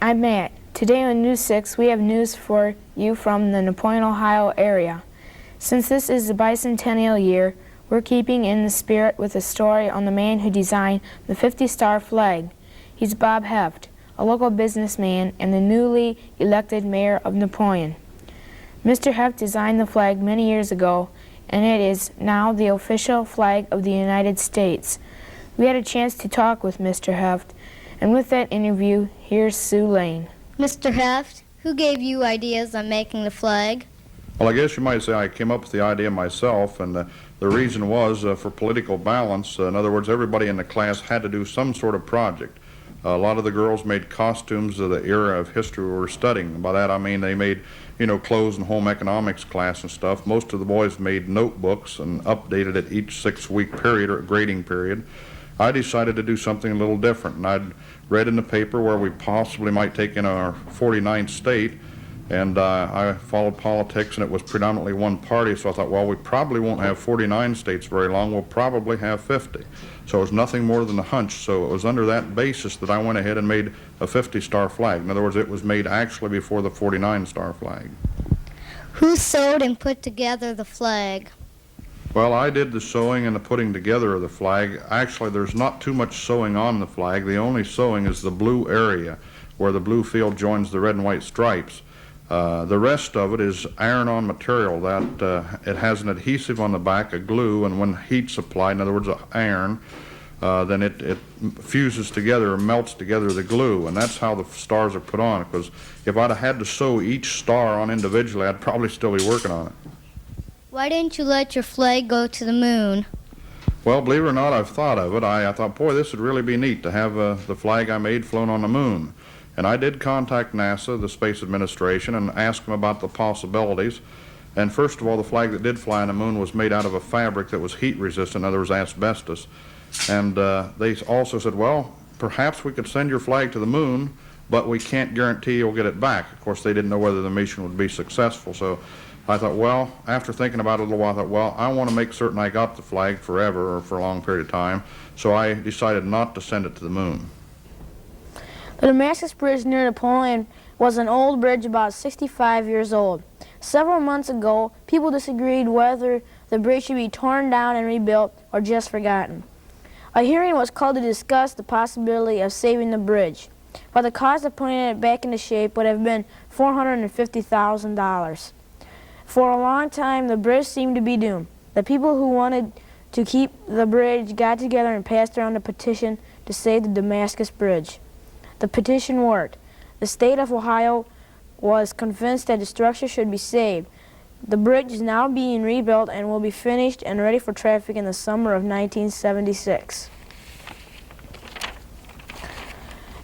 I'm Matt. Today on News 6, we have news for you from the Napoleon, Ohio area. Since this is the bicentennial year, we're keeping in the spirit with a story on the man who designed the 50-star flag. He's Bob Heft, a local businessman and the newly elected mayor of Napoleon. Mr. Heft designed the flag many years ago, and it is now the official flag of the United States. We had a chance to talk with Mr. Heft, and with that interview, here's Sue Lane. Mr. Heft, who gave you ideas on making the flag? Well, I guess you might say I came up with the idea myself, and the reason was for political balance. In other words, everybody in the class had to do some sort of project. A lot of the girls made costumes of the era of history we were studying. By that I mean they made, clothes and home economics class and stuff. Most of the boys made notebooks and updated it each 6-week period or grading period. I decided to do something a little different, and I'd read in the paper where we possibly might take in our 49th state, and I followed politics, and it was predominantly one party, so I thought, well, we probably won't have 49 states very long. We'll probably have 50. So it was nothing more than a hunch. So it was under that basis that I went ahead and made a 50-star flag. In other words, it was made actually before the 49-star flag. Who sewed and put together the flag? Well, I did the sewing and the putting together of the flag. Actually, there's not too much sewing on the flag. The only sewing is the blue area where the blue field joins the red and white stripes. The rest of it is iron-on material that it has an adhesive on the back, a glue, and when heat's applied, in other words, iron, then it fuses together or melts together the glue, and that's how the stars are put on. Because if I'd have had to sew each star on individually, I'd probably still be working on it. Why didn't you let your flag go to the moon? Well, believe it or not, I've thought of it. I thought, boy, this would really be neat to have the flag I made flown on the moon. And I did contact NASA, the Space Administration, and ask them about the possibilities. And first of all, the flag that did fly on the moon was made out of a fabric that was heat resistant, in other words, asbestos. And they also said, well, perhaps we could send your flag to the moon, but we can't guarantee you'll get it back. Of course, they didn't know whether the mission would be successful. So I thought, well, after thinking about it a little while, I thought, well, I want to make certain I got the flag forever or for a long period of time. So I decided not to send it to the moon. The Damascus Bridge near Napoleon was an old bridge about 65 years old. Several months ago, people disagreed whether the bridge should be torn down and rebuilt or just forgotten. A hearing was called to discuss the possibility of saving the bridge, but the cost of putting it back into shape would have been $450,000. For a long time, the bridge seemed to be doomed. The people who wanted to keep the bridge got together and passed around a petition to save the Damascus Bridge. The petition worked. The state of Ohio was convinced that the structure should be saved. The bridge is now being rebuilt and will be finished and ready for traffic in the summer of 1976.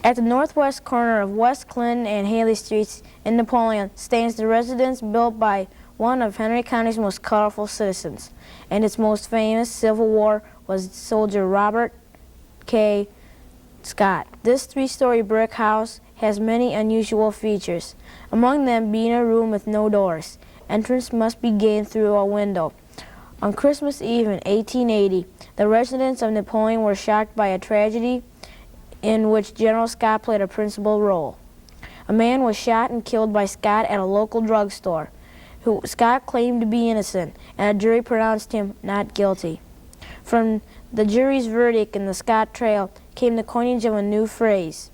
At the northwest corner of West Clinton and Haley Streets in Napoleon stands the residence built by one of Henry County's most colorful citizens, and its most famous Civil War was soldier Robert K. Scott. This 3-story brick house has many unusual features, among them being a room with no doors. Entrance must be gained through a window. On Christmas Eve in 1880, the residents of Napoleon were shocked by a tragedy in which General Scott played a principal role. A man was shot and killed by Scott at a local drugstore, who Scott claimed to be innocent, and a jury pronounced him not guilty. From the jury's verdict in the Scott trial came the coinage of a new phrase.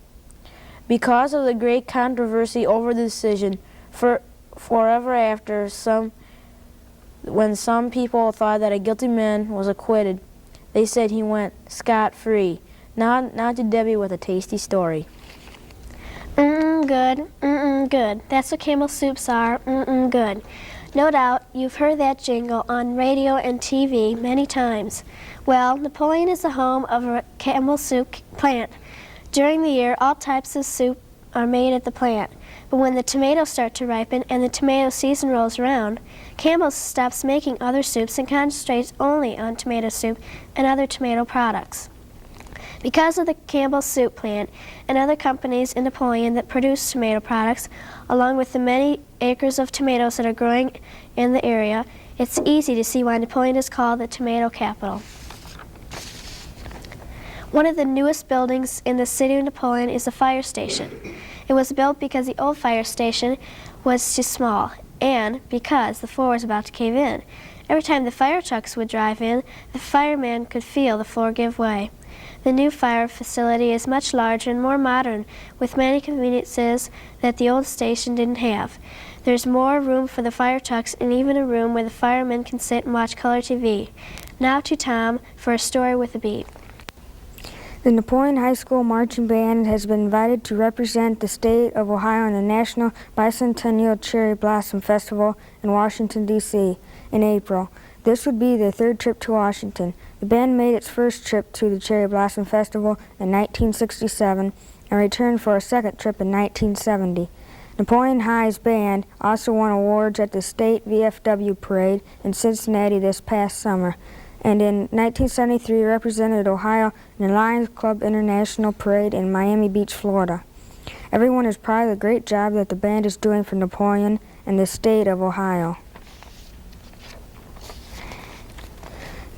Because of the great controversy over the decision, forever after, when some people thought that a guilty man was acquitted, they said he went scot-free. Now to Debbie with a tasty story. Good. Good. That's what Camel soups are. Good. No doubt you've heard that jingle on radio and TV many times. Well, Napoleon is the home of a Camel soup plant. During the year, all types of soup are made at the plant. But when the tomatoes start to ripen and the tomato season rolls around, Campbell's stops making other soups and concentrates only on tomato soup and other tomato products. Because of the Campbell Soup plant and other companies in Napoleon that produce tomato products, along with the many acres of tomatoes that are growing in the area, it's easy to see why Napoleon is called the tomato capital. One of the newest buildings in the city of Napoleon is the fire station. It was built because the old fire station was too small, and because the floor was about to cave in. Every time the fire trucks would drive in, the firemen could feel the floor give way. The new fire facility is much larger and more modern, with many conveniences that the old station didn't have. There's more room for the fire trucks and even a room where the firemen can sit and watch color TV. Now to Tom for a story with a beat. The Napoleon High School Marching Band has been invited to represent the state of Ohio in the National Bicentennial Cherry Blossom Festival in Washington, D.C. in April. This would be their third trip to Washington. The band made its first trip to the Cherry Blossom Festival in 1967 and returned for a second trip in 1970. Napoleon High's band also won awards at the State VFW Parade in Cincinnati this past summer, and in 1973 represented Ohio in the Lions Club International Parade in Miami Beach, Florida. Everyone is proud of the great job that the band is doing for Napoleon and the state of Ohio.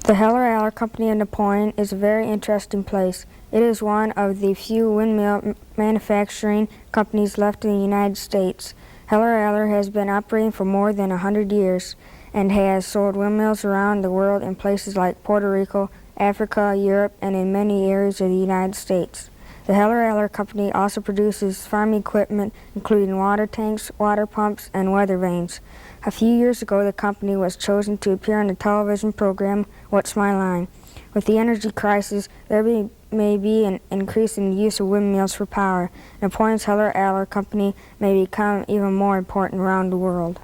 The Heller Company of Napoleon is a very interesting place. It is one of the few windmill manufacturing companies left in the United States. Heller has been operating for more than 100 years and has sold windmills around the world in places like Puerto Rico, Africa, Europe, and in many areas of the United States. The Heller Company also produces farm equipment, including water tanks, water pumps, and weather vanes. A few years ago, the company was chosen to appear on the television program What's My Line? With the energy crisis, there may be an increase in the use of windmills for power. Napoleon's Heller Company may become even more important around the world.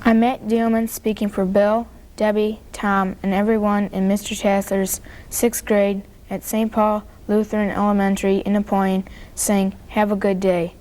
I'm Matt Dillman speaking for Bill, Debbie, Tom, and everyone in Mr. Tassler's 6th grade at St. Paul Lutheran Elementary in Napoleon, saying, "Have a good day."